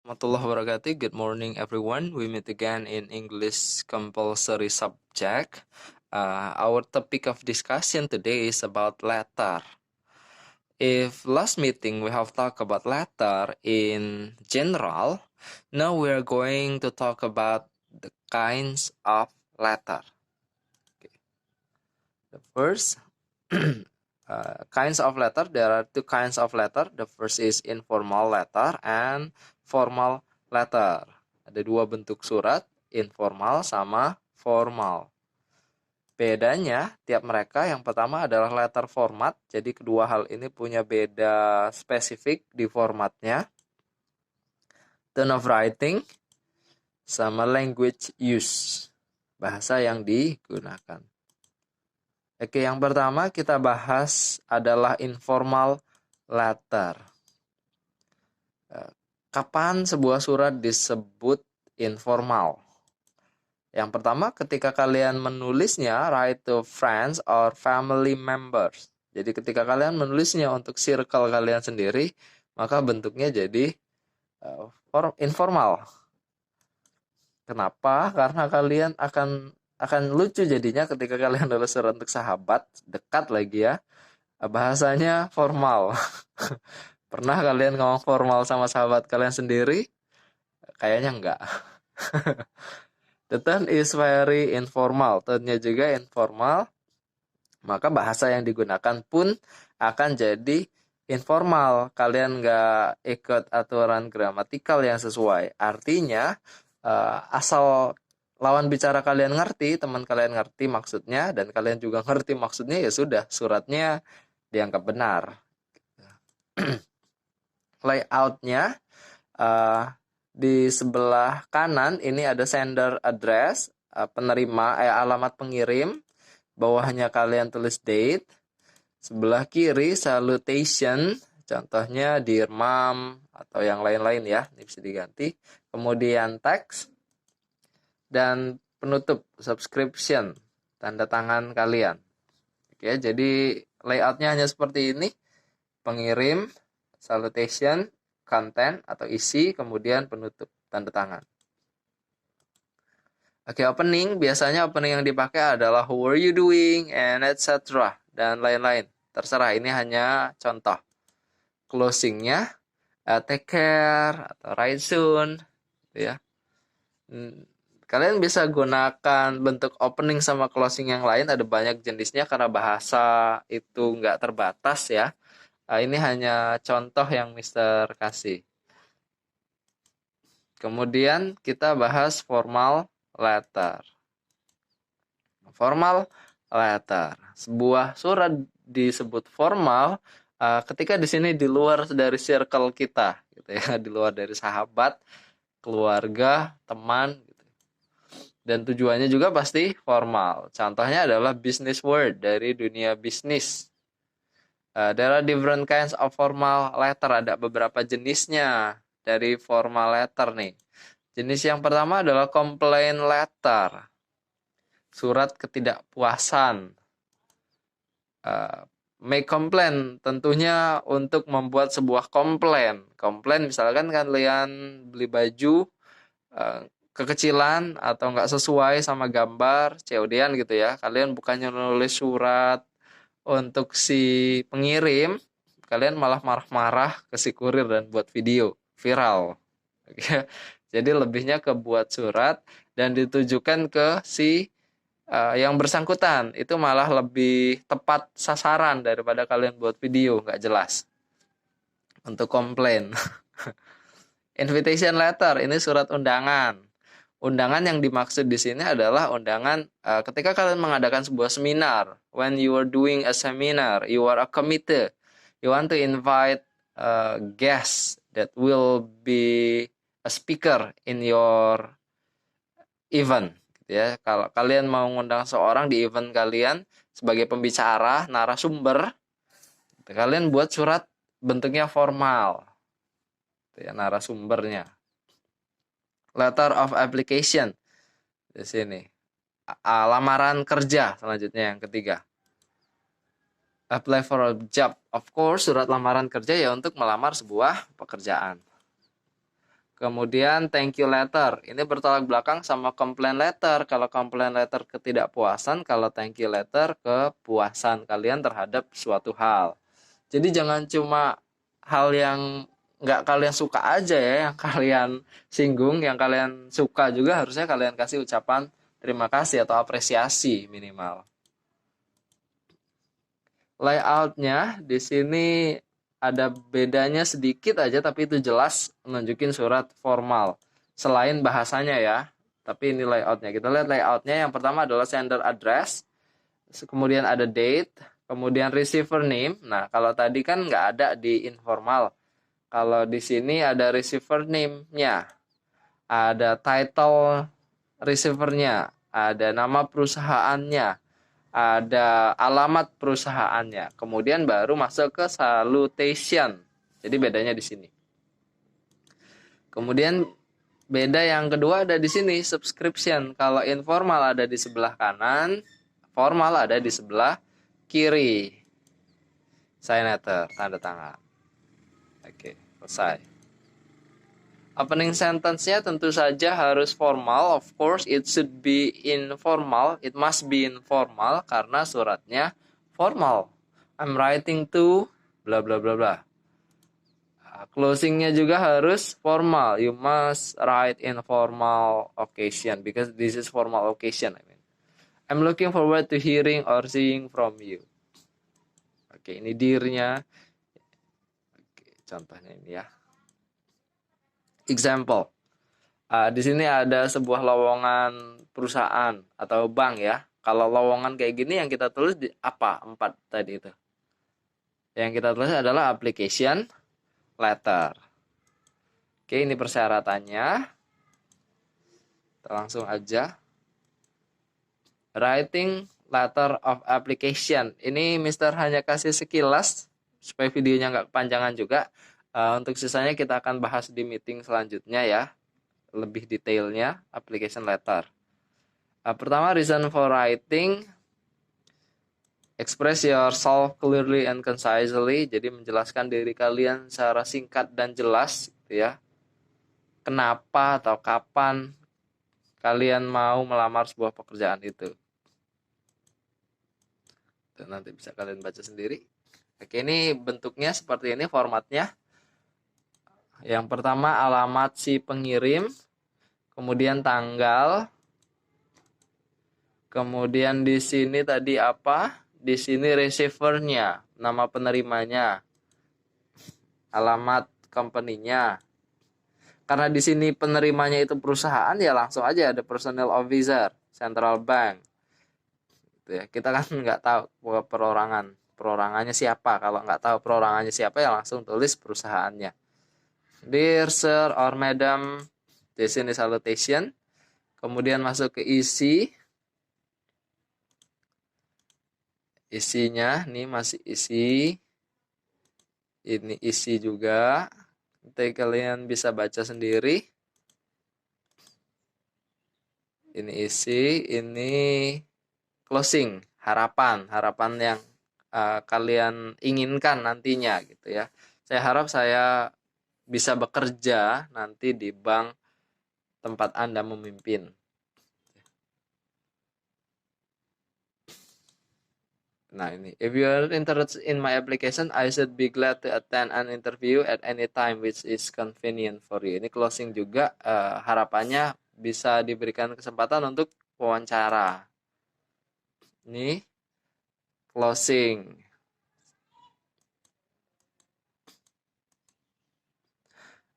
Warahmatullahi wabarakatuh. Good morning, everyone. We meet again in English compulsory subject. Our topic of discussion today is about letter. If last meeting we have talked about letter in general, now we are going to talk about the kinds of letter. Okay. The first kinds of letter, there are two kinds of letter. The first is informal letter and formal letter. Ada dua bentuk surat, informal sama formal. Bedanya tiap mereka, yang pertama adalah letter format. Jadi kedua hal ini punya beda spesifik di formatnya. Tone of writing sama language use, bahasa yang digunakan. Oke, yang pertama kita bahas adalah informal letter. Kapan sebuah surat disebut informal? Yang pertama, ketika kalian menulisnya, write to friends or family members. Jadi ketika kalian menulisnya untuk circle kalian sendiri, maka bentuknya jadi informal. Kenapa? Karena kalian akan lucu jadinya ketika kalian nulis surat untuk sahabat, dekat lagi ya. Bahasanya formal. Pernah kalian ngomong formal sama sahabat kalian sendiri? Kayaknya enggak. The tone is very informal. Tone-nya juga informal. Maka bahasa yang digunakan pun akan jadi informal. Kalian enggak ikut aturan gramatikal yang sesuai. Artinya, asal lawan bicara kalian ngerti, teman kalian ngerti maksudnya, dan kalian juga ngerti maksudnya, ya sudah, suratnya dianggap benar. Layoutnya, di sebelah kanan ini ada sender address, penerima, alamat pengirim. Bawahnya kalian tulis date. Sebelah kiri salutation, contohnya dear mom atau yang lain-lain ya, ini bisa diganti. Kemudian teks dan penutup subscription, tanda tangan kalian. Oke, jadi layoutnya hanya seperti ini. Pengirim, salutation, content atau isi, kemudian penutup, tanda tangan. Oke, opening, biasanya opening yang dipakai adalah how are you doing, and etc. dan lain-lain. Terserah, ini hanya contoh. Closingnya, take care, atau write soon, gitu ya. Kalian bisa gunakan bentuk opening sama closing yang lain, ada banyak jenisnya karena bahasa itu nggak terbatas ya. Ini hanya contoh yang Mister kasih. Kemudian kita bahas formal letter. Formal letter. Sebuah surat disebut formal ketika di sini di luar dari circle kita, gitu ya, di luar dari sahabat, keluarga, teman, gitu. Dan tujuannya juga pasti formal. Contohnya adalah business word, dari dunia bisnis. There are different kinds of formal letter. Ada beberapa jenisnya dari formal letter nih. Jenis yang pertama adalah complaint letter. Surat ketidakpuasan. Make complaint tentunya untuk membuat sebuah komplain. Komplain misalkan kalian beli baju kekecilan atau nggak sesuai sama gambar COD-an gitu ya. Kalian bukannya nulis surat untuk si pengirim, kalian malah marah-marah ke si kurir dan buat video viral. Jadi lebihnya ke buat surat dan ditujukan ke si yang bersangkutan. Itu malah lebih tepat sasaran daripada kalian buat video nggak jelas untuk komplain. Invitation letter, ini surat undangan. Undangan yang dimaksud di sini adalah undangan ketika kalian mengadakan sebuah seminar. When you are doing a seminar, you are a committee. You want to invite a guest that will be a speaker in your event. Ya, kalau kalian mau mengundang seorang di event kalian sebagai pembicara, narasumber, kalian buat surat bentuknya formal. Ya, narasumbernya. Letter of application di sini. Lamaran kerja selanjutnya yang ketiga. Apply for a job. Of course, surat lamaran kerja ya untuk melamar sebuah pekerjaan. Kemudian thank you letter. Ini bertolak belakang sama complaint letter. Kalau complaint letter ketidakpuasan, kalau thank you letter kepuasan kalian terhadap suatu hal. Jadi jangan cuma hal yang nggak kalian suka aja ya, yang kalian singgung, yang kalian suka juga harusnya kalian kasih ucapan terima kasih atau apresiasi minimal. Layoutnya di sini ada bedanya sedikit aja, tapi itu jelas menunjukin surat formal. Selain bahasanya ya, tapi ini layoutnya. Kita lihat layoutnya. Yang pertama adalah sender address, kemudian ada date, kemudian receiver name. Nah, kalau tadi kan nggak ada di informal. Kalau di sini ada receiver name-nya, ada title receivernya, ada nama perusahaannya, ada alamat perusahaannya. Kemudian baru masuk ke salutation. Jadi bedanya di sini. Kemudian beda yang kedua ada di sini, subscription. Kalau informal ada di sebelah kanan, formal ada di sebelah kiri. Signature, tanda tangan. Oke, selesai. Opening sentence-nya tentu saja harus formal. Of course, it should be informal. It must be informal karena suratnya formal. I'm writing to bla bla bla bla. Closing-nya juga harus formal. You must write in formal occasion because this is formal occasion. I'm looking forward to hearing or seeing from you. Oke, ini dear-nya. Oke, contohnya ini ya. Example. Di sini ada sebuah lowongan perusahaan atau bank ya. Kalau lowongan kayak gini yang kita tulis di apa? 4 tadi itu. Yang kita tulis adalah application letter. Oke, ini persyaratannya. Kita langsung aja. Writing letter of application. Ini Mister hanya kasih sekilas supaya videonya nggak kepanjangan juga. Untuk sisanya kita akan bahas di meeting selanjutnya ya. Lebih detailnya application letter. Pertama, reason for writing. Express yourself clearly and concisely. Jadi menjelaskan diri kalian secara singkat dan jelas gitu ya. Kenapa atau kapan kalian mau melamar sebuah pekerjaan itu. Dan nanti bisa kalian baca sendiri. Oke, ini bentuknya seperti ini formatnya. Yang pertama alamat si pengirim, kemudian tanggal, kemudian di sini tadi apa? Di sini receiver-nya, nama penerimanya, alamat company-nya. Karena di sini penerimanya itu perusahaan, ya langsung aja ada personnel officer, central bank. Gitu ya. Kita kan nggak tahu perorangannya siapa. Kalau nggak tahu perorangannya siapa, ya langsung tulis perusahaannya. Dear Sir or Madam, di sini salutation. Kemudian masuk ke isi. Isinya, nih masih isi. Ini isi juga. Nanti kalian bisa baca sendiri. Ini isi, ini closing, harapan yang kalian inginkan nantinya gitu ya. Saya harap saya bisa bekerja nanti di bank tempat Anda memimpin. Nah ini, if you are interested in my application, I should be glad to attend an interview at any time which is convenient for you. Ini closing juga, harapannya bisa diberikan kesempatan untuk wawancara. Ini closing.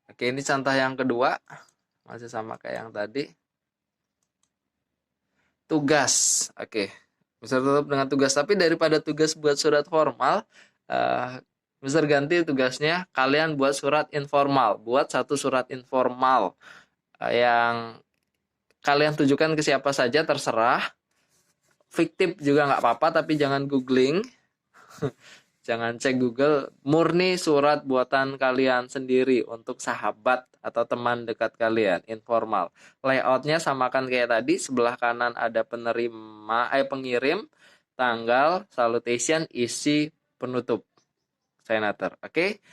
Oke, ini contoh yang kedua. Masih sama kayak yang tadi. Tugas. Oke. Bisa tutup dengan tugas. Tapi daripada tugas buat surat formal, bisa ganti tugasnya. Kalian buat surat informal. Buat satu surat informal. Yang kalian tujukan ke siapa saja, terserah. Fiktif juga nggak apa-apa, tapi jangan googling. Jangan cek Google, murni surat buatan kalian sendiri untuk sahabat atau teman dekat kalian, informal. Layoutnya samakan kayak tadi, sebelah kanan ada pengirim, tanggal, salutation, isi, penutup, signature. Oke,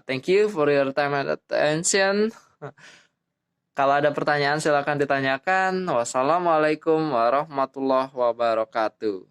thank you for your time and attention. Kalau ada pertanyaan silakan ditanyakan. Wassalamualaikum warahmatullahi wabarakatuh.